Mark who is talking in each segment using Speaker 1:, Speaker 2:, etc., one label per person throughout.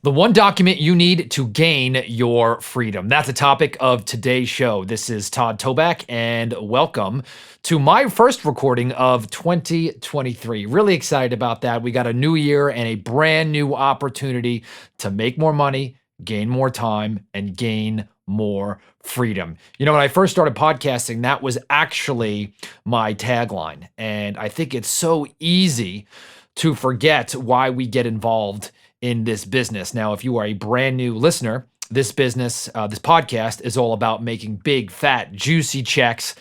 Speaker 1: The one document you need to gain your freedom. That's the topic of today's show. This is Todd Toback, and welcome to my first recording of 2023. Really excited about that. We got a new year and a brand new opportunity to make more money, gain more time, and gain more freedom. You know, when I first started podcasting, that was actually my tagline. And I think it's so easy to forget why we get involved in this business. Now, if you are a brand new listener, this podcast is all about making big, fat, juicy checks,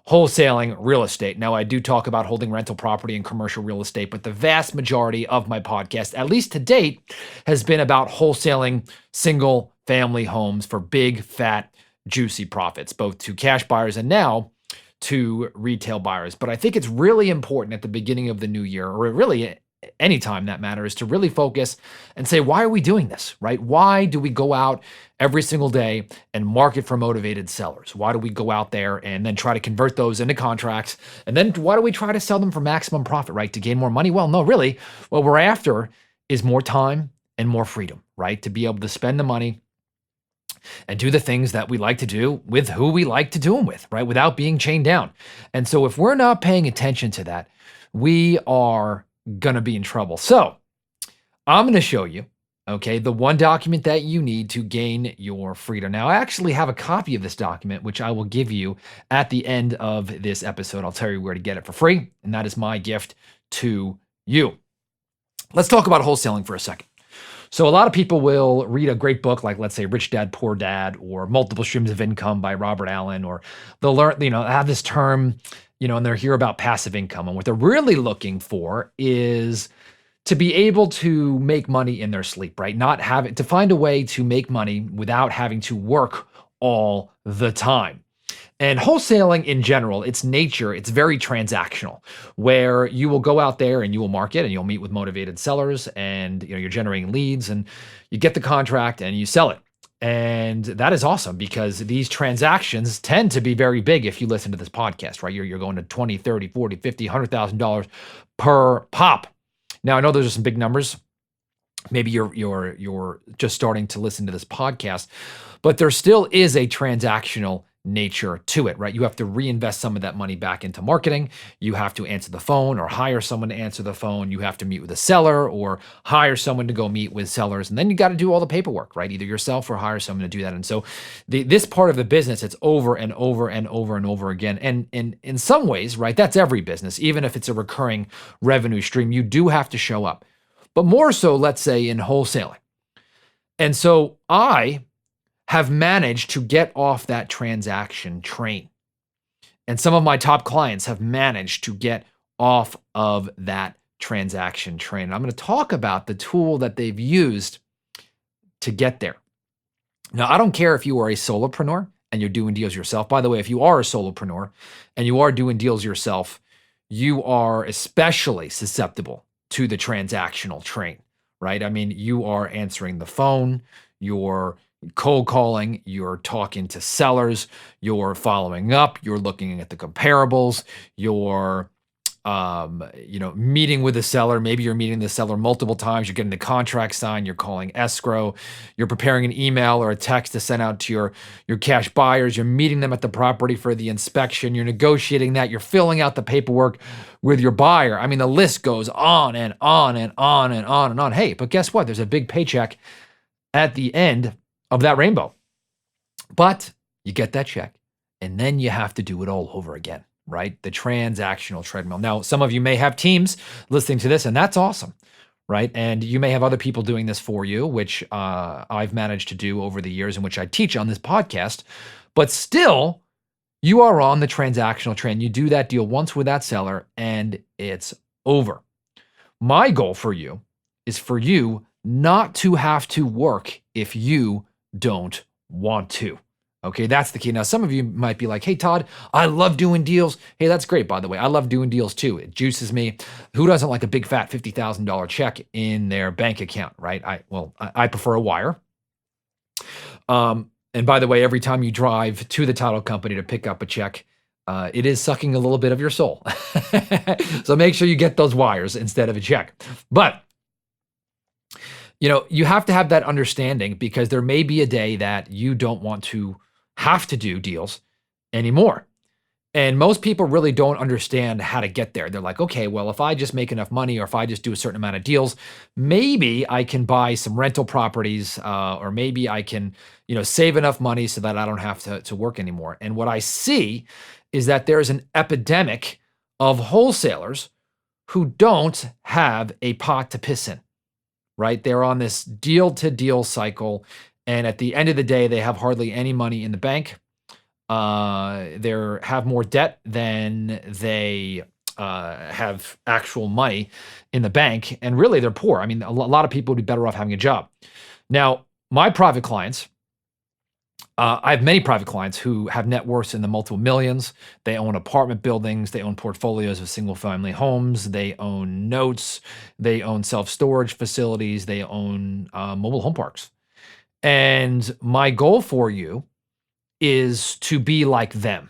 Speaker 1: wholesaling real estate. Now, I do talk about holding rental property and commercial real estate, but the vast majority of my podcast, at least to date, has been about wholesaling single family homes for big, fat, juicy profits, both to cash buyers and now to retail buyers. But I think it's really important at the beginning of the new year, or really anytime that matters, to really focus and say, why are we doing this, right? Why do we go out every single day and market for motivated sellers? Why do we go out there and then try to convert those into contracts? And then why do we try to sell them for maximum profit, right? To gain more money? Well, no, really, what we're after is more time and more freedom, right? To be able to spend the money and do the things that we like to do with who we like to do them with, right? Without being chained down. And so if we're not paying attention to that, we are going to be in trouble. So I'm going to show you, okay, the one document that you need to gain your freedom. Now, I actually have a copy of this document, which I will give you at the end of this episode. I'll tell you where to get it for free, and that is my gift to you. Let's talk about wholesaling for a second. So a lot of people will read a great book like, let's say, Rich Dad, Poor Dad, or Multiple Streams of Income by Robert Allen, or they'll learn, have this term, and they'll hear about passive income. And what they're really looking for is to be able to make money in their sleep, right? To find a way to make money without having to work all the time. And wholesaling in general, its nature, it's very transactional, where you will go out there and you will market and you'll meet with motivated sellers, and you're generating leads and you get the contract and you sell it. And that is awesome because these transactions tend to be very big if you listen to this podcast, right? You're going to 20, 30, 40, 50, $100,000 per pop. Now, I know those are some big numbers. Maybe you're just starting to listen to this podcast, but there still is a transactional nature to it, right? You have to reinvest some of that money back into marketing. You have to answer the phone or hire someone to answer the phone. You have to meet with a seller or hire someone to go meet with sellers. And then you got to do all the paperwork, right? Either yourself or hire someone to do that. And so this part of the business, it's over and over and over and over again. And in some ways, right, that's every business. Even if it's a recurring revenue stream, you do have to show up. But more so, let's say, in wholesaling. And so I have managed to get off that transaction train. And some of my top clients have managed to get off of that transaction train. And I'm going to talk about the tool that they've used to get there. Now, I don't care if you are a solopreneur and you're doing deals yourself. By the way, if you are a solopreneur and you are doing deals yourself, you are especially susceptible to the transactional train, right? I mean, you are answering the phone, you're cold calling, you're talking to sellers, you're following up, you're looking at the comparables, you're meeting with the seller. Maybe you're meeting the seller multiple times, you're getting the contract signed, you're calling escrow, you're preparing an email or a text to send out to your cash buyers, you're meeting them at the property for the inspection, you're negotiating that, you're filling out the paperwork with your buyer. I mean, the list goes on and on and on and on and on. Hey, but guess what? There's a big paycheck at the end of that rainbow. But you get that check and then you have to do it all over again, right? The transactional treadmill. Now, some of you may have teams listening to this, and that's awesome, right? And you may have other people doing this for you, which I've managed to do over the years, in which I teach on this podcast. But still, you are on the transactional train. You do that deal once with that seller and it's over. My goal for you is for you not to have to work if you don't want to. Okay, that's the key. Now, some of you might be like, hey, Todd, I love doing deals. Hey, that's great, by the way. I love doing deals too. It juices me. Who doesn't like a big fat $50,000 check in their bank account, right? I prefer a wire. And by the way, every time you drive to the title company to pick up a check, it is sucking a little bit of your soul. So make sure you get those wires instead of a check. But You have to have that understanding because there may be a day that you don't want to have to do deals anymore. And most people really don't understand how to get there. They're like, okay, well, if I just make enough money or if I just do a certain amount of deals, maybe I can buy some rental properties or maybe I can, save enough money so that I don't have to work anymore. And what I see is that there's an epidemic of wholesalers who don't have a pot to piss in, right? They're on this deal to deal cycle. And at the end of the day, they have hardly any money in the bank. They have more debt than they have actual money in the bank. And really, they're poor. I mean, a lot of people would be better off having a job. Now, my private clients, I have many private clients who have net worths in the multiple millions. They own apartment buildings. They own portfolios of single family homes. They own notes. They own self-storage facilities. They own mobile home parks. And my goal for you is to be like them,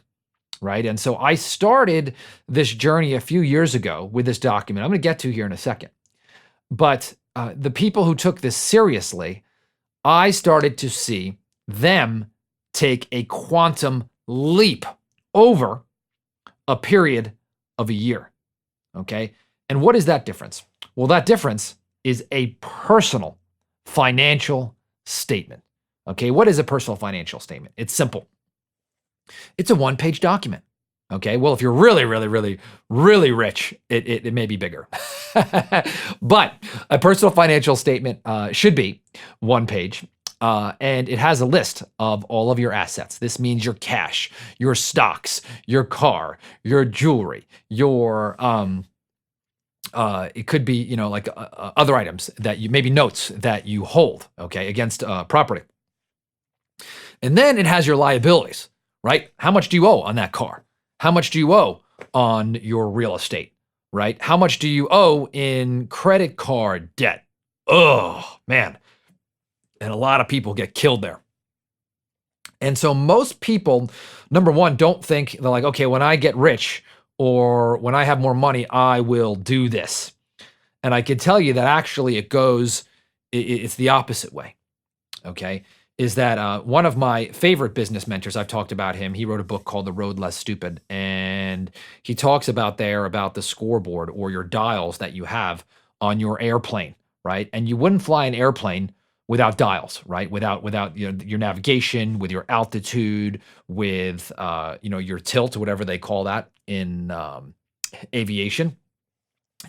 Speaker 1: right? And so I started this journey a few years ago with this document. I'm going to get to here in a second. But the people who took this seriously, I started to see them take a quantum leap over a period of a year, okay? And what is that difference? Well, that difference is a personal financial statement. Okay, what is a personal financial statement? It's simple. It's a one-page document. Okay, well, if you're really, really, really, really rich, it may be bigger. But a personal financial statement should be one page, and it has a list of all of your assets. This means your cash, your stocks, your car, your jewelry, your it could be like other items that you maybe notes that you hold, okay, against property. And then it has your liabilities, right? How much do you owe on that car? How much do you owe on your real estate, right? How much do you owe in credit card debt? Oh, man. And a lot of people get killed there. And so most people, number one, don't think, they're like, okay, when I get rich or when I have more money, I will do this. And I can tell you that actually it's the opposite way, okay? Is that one of my favorite business mentors, I've talked about him. He wrote a book called The Road Less Stupid. And he talks about the scoreboard or your dials that you have on your airplane, right? And you wouldn't fly an airplane without dials, right? Without your navigation, with your altitude, with your tilt, whatever they call that in aviation.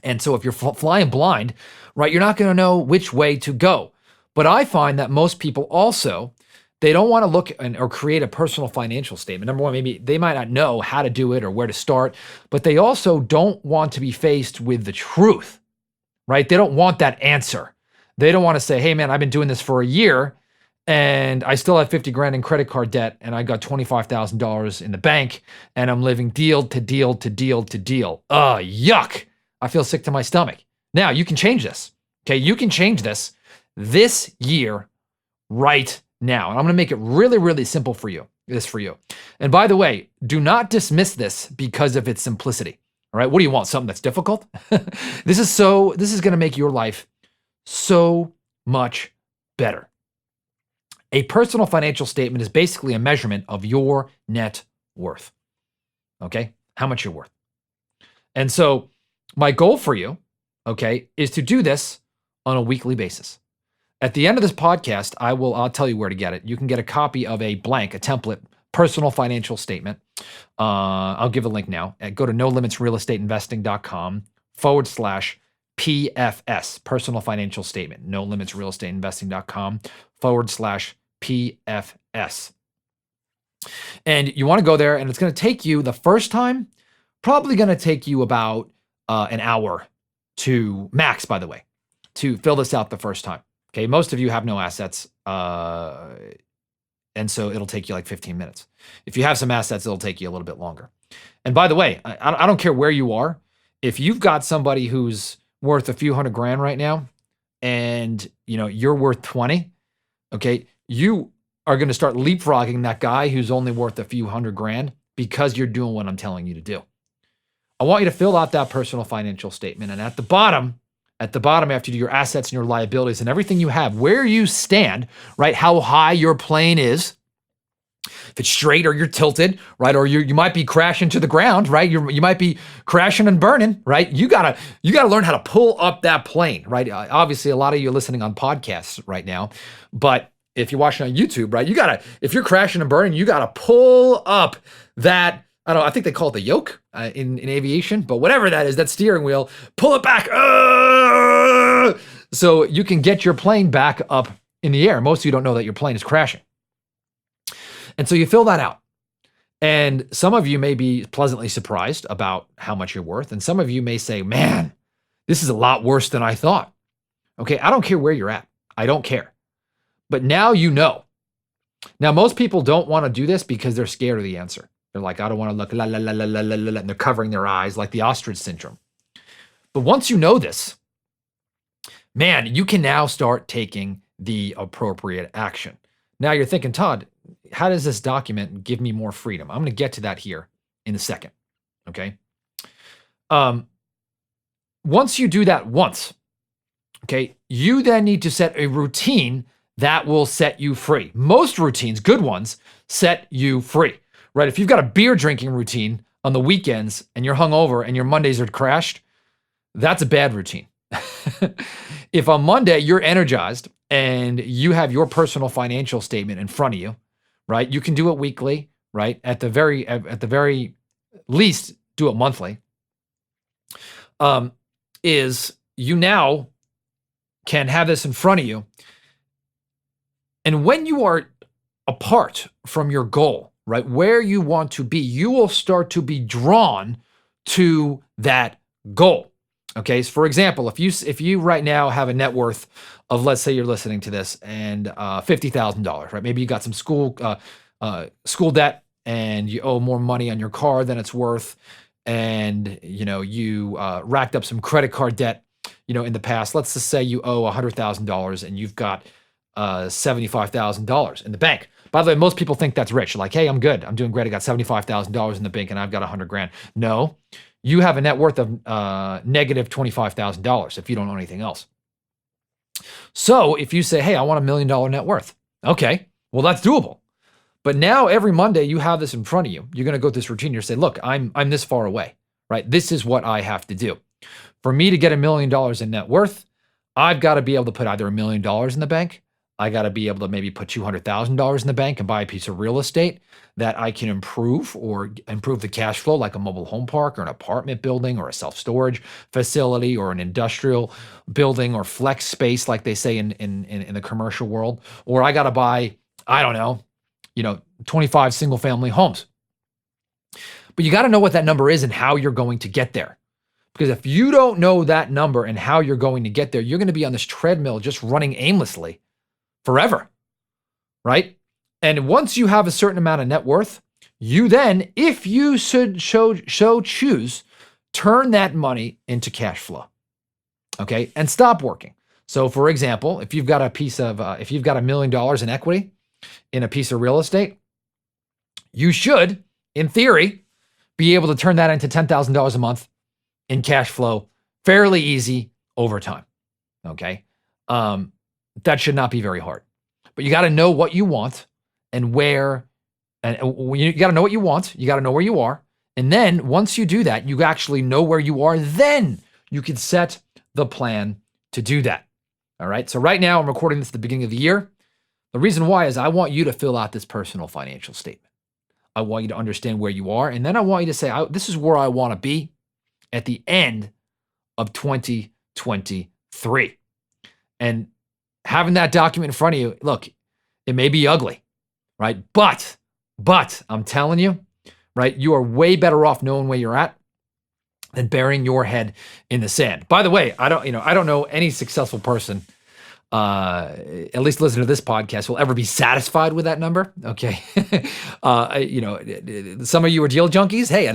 Speaker 1: And so if you're flying blind, right, you're not going to know which way to go. But I find that most people also, they don't want to look or create a personal financial statement. Number one, maybe they might not know how to do it or where to start, but they also don't want to be faced with the truth, right? They don't want that answer. They don't want to say, hey man, I've been doing this for a year and I still have 50 grand in credit card debt and I got $25,000 in the bank and I'm living deal to deal to deal to deal. Yuck. I feel sick to my stomach. Now you can change this. Okay. You can change this year right now. And I'm going to make it really, really simple for you. And by the way, do not dismiss this because of its simplicity. All right. What do you want? Something that's difficult? This is going to make your life so much better. A personal financial statement is basically a measurement of your net worth. Okay. How much you're worth. And so my goal for you, okay, is to do this on a weekly basis. At the end of this podcast, I'll tell you where to get it. You can get a copy of a template, personal financial statement. I'll give a link now. Go to nolimitsrealestateinvesting.com/PFS, personal financial statement, nolimitsrealestateinvesting.com/PFS. And you want to go there, and it's going to take you the first time, probably going to take you about an hour to max, by the way, to fill this out the first time. Okay, most of you have no assets, and so it'll take you like 15 minutes. If you have some assets, it'll take you a little bit longer. And by the way, I don't care where you are. If you've got somebody who's worth a few $100 grand right now, and you're worth 20, okay, you are going to start leapfrogging that guy who's only worth a few $100 grand because you're doing what I'm telling you to do. I want you to fill out that personal financial statement, and at the bottom at the bottom, after you do your assets and your liabilities and everything you have, where you stand, right? How high your plane is, if it's straight or you're tilted, right? Or you might be crashing to the ground, right? You might be crashing and burning, right? You gotta learn how to pull up that plane, right? Obviously, a lot of you are listening on podcasts right now, but if you're watching on YouTube, right? If you're crashing and burning, you gotta pull up that, I don't know, I think they call it the yoke in aviation, but whatever that is, that steering wheel, pull it back, so you can get your plane back up in the air. Most of you don't know that your plane is crashing. And so you fill that out. And some of you may be pleasantly surprised about how much you're worth. And some of you may say, man, this is a lot worse than I thought. Okay, I don't care where you're at. I don't care. But now you know. Now, most people don't want to do this because they're scared of the answer. They're like, I don't want to look, la, la, la, la, la, la, la, and they're covering their eyes like the ostrich syndrome. But once you know this, man, you can now start taking the appropriate action. Now you're thinking, Todd, how does this document give me more freedom? I'm going to get to that here in a second, okay? Once you do that once, okay, you then need to set a routine that will set you free. Most routines, good ones, set you free, right? If you've got a beer drinking routine on the weekends and you're hungover and your Mondays are crashed, that's a bad routine. If on Monday you're energized and you have your personal financial statement in front of you, right? You can do it weekly, right? At the very least, do it monthly. Is you now can have this in front of you. And when you are apart from your goal, right, where you want to be, you will start to be drawn to that goal. Okay, so for example, if you right now have a net worth of, let's say you're listening to this, and $50,000, right? Maybe you got some school debt and you owe more money on your car than it's worth, and you racked up some credit card debt, in the past. Let's just say you owe $100,000 and you've got $75,000 in the bank. By the way, most people think that's rich. Like, hey, I'm good. I'm doing great. I got $75,000 in the bank and I've got $100,000. No, you have a net worth of negative $25,000 if you don't own anything else. So if you say, hey, I want $1 million net worth. Okay, well, that's doable. But now every Monday you have this in front of you. You're going to go through this routine. You're saying, look, I'm this far away, right? This is what I have to do. For me to get $1 million in net worth, I've got to be able to put either $1 million in the bank. I got to be able to maybe put $200,000 in the bank and buy a piece of real estate that I can improve the cash flow, like a mobile home park or an apartment building or a self-storage facility or an industrial building or flex space, like they say in the commercial world. Or I got to buy, I don't know, 25 single family homes. But you got to know what that number is and how you're going to get there. Because if you don't know that number and how you're going to get there, you're going to be on this treadmill just running aimlessly forever, right? And once you have a certain amount of net worth, you then, if you should choose, turn that money into cash flow, okay? And stop working. So for example, if you've got $1 million in equity in a piece of real estate, you should, in theory, be able to turn that into $10,000 a month in cash flow fairly easy over time, okay? That should not be very hard. But you got to know what you want and where, and you got to know what you want. You got to know where you are. And then once you do that, you actually know where you are, then you can set the plan to do that. All right. So right now I'm recording this at the beginning of the year. The reason why is I want you to fill out this personal financial statement. I want you to understand where you are. And then I want you to say, this is where I want to be at the end of 2023. And having that document in front of you, look, it may be ugly, right? But I'm telling you, right, you are way better off knowing where you're at than burying your head in the sand. By the way, I don't know any successful person, at least listen to this podcast, will ever be satisfied with that number. Okay. Some of you are deal junkies. Hey,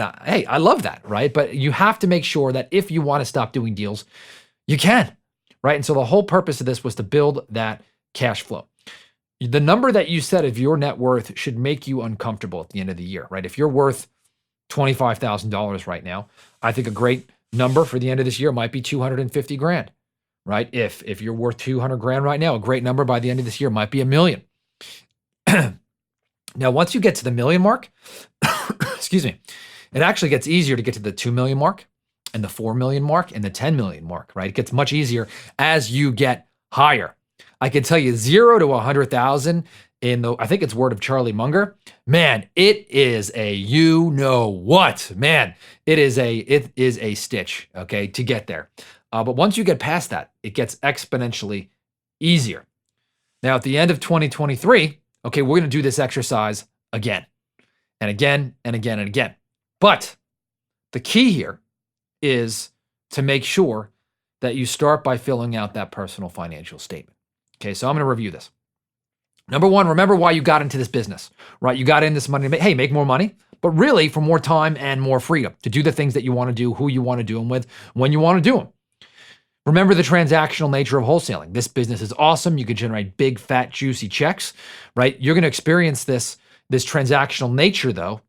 Speaker 1: I love that, right? But you have to make sure that if you want to stop doing deals, you can, right? And so the whole purpose of this was to build that cash flow. The number that you set of your net worth should make you uncomfortable at the end of the year, right? If you're worth $25,000 right now, I think a great number for the end of this year might be $250,000, right? If you're worth 200 grand right now, a great number by the end of this year might be $1 million. Now, once you get to the $1 million mark, excuse me, it actually gets easier to get to the 2 million mark and the 4 million mark and the 10 million mark, right? It gets much easier as you get higher. I can tell you 0 to 100,000 in the, I think it's Word of Charlie Munger. Man, it is a you know what, man. It is a stitch, okay, to get there. But once you get past that, it gets exponentially easier. Now, at the end of 2023, okay, we're going to do this exercise again and again and again and again. But the key here is to make sure that you start by filling out that personal financial statement. Okay, so I'm going to review this. Number one, remember why you got into this business, right? You got in this money to make more money, but really for more time and more freedom to do the things that you want to do, who you want to do them with, when you want to do them. Remember the transactional nature of wholesaling. This business is awesome. You can generate big, fat, juicy checks, right? You're going to experience this transactional nature, though,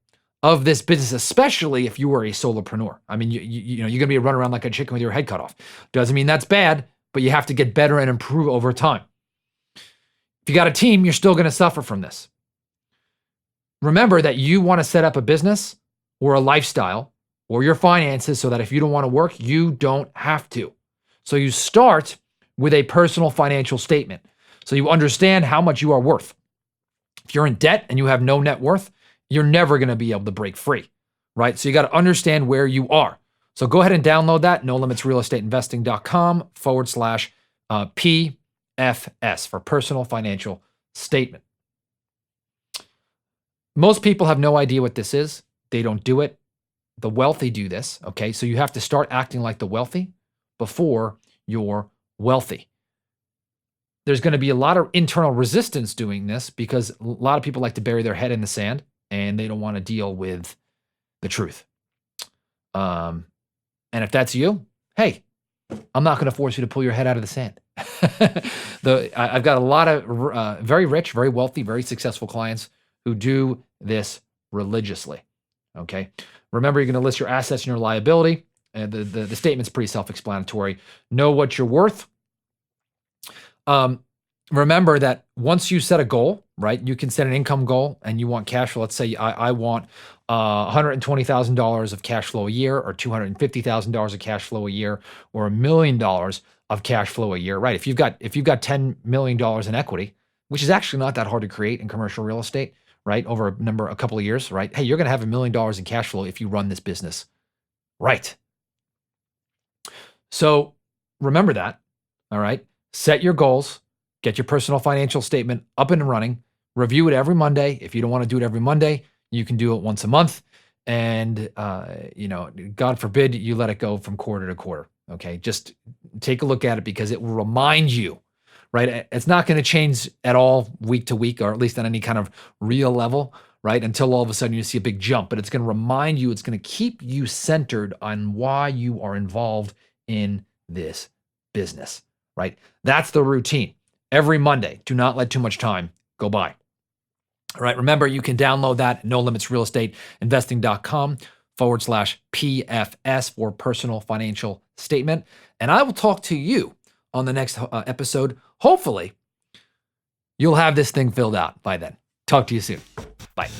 Speaker 1: of this business, especially if you were a solopreneur. I mean, you're going to be running around like a chicken with your head cut off. Doesn't mean that's bad, but you have to get better and improve over time. If you got a team, you're still going to suffer from this. Remember that you want to set up a business or a lifestyle or your finances so that if you don't want to work, you don't have to. So you start with a personal financial statement so you understand how much you are worth. If you're in debt and you have no net worth, you're never going to be able to break free, right? So you got to understand where you are. So go ahead and download that, nolimitsrealestateinvesting.com/PFS for personal financial statement. Most people have no idea what this is. They don't do it. The wealthy do this, okay? So you have to start acting like the wealthy before you're wealthy. There's going to be a lot of internal resistance doing this because a lot of people like to bury their head in the sand and they don't want to deal with the truth. And if that's you, hey, I'm not going to force you to pull your head out of the sand. I've got a lot of very rich, very wealthy, very successful clients who do this religiously, okay? Remember, you're going to list your assets and your liability. And the statement's pretty self-explanatory. Know what you're worth. Remember that once you set a goal, right, you can set an income goal and you want cash flow. Let's say I want $120,000 of cash flow a year or $250,000 of cash flow a year or $1 million of cash flow a year, right? If you've got $10 million in equity, which is actually not that hard to create in commercial real estate, right, over a couple of years, right? Hey, you're going to have $1 million in cash flow if you run this business right. So remember that, all right? Set your goals, get your personal financial statement up and running, review it every Monday. If you don't want to do it every Monday, you can do it once a month. And, God forbid you let it go from quarter to quarter, okay? Just take a look at it because it will remind you, right? It's not going to change at all week to week, or at least on any kind of real level, right? Until all of a sudden you see a big jump, but it's going to remind you, it's going to keep you centered on why you are involved in this business, right? That's the routine. Every Monday, do not let too much time go by. All right, remember, you can download that at nolimitsrealestateinvesting.com/PFS for personal financial statement. And I will talk to you on the next episode. Hopefully, you'll have this thing filled out by then. Talk to you soon. Bye.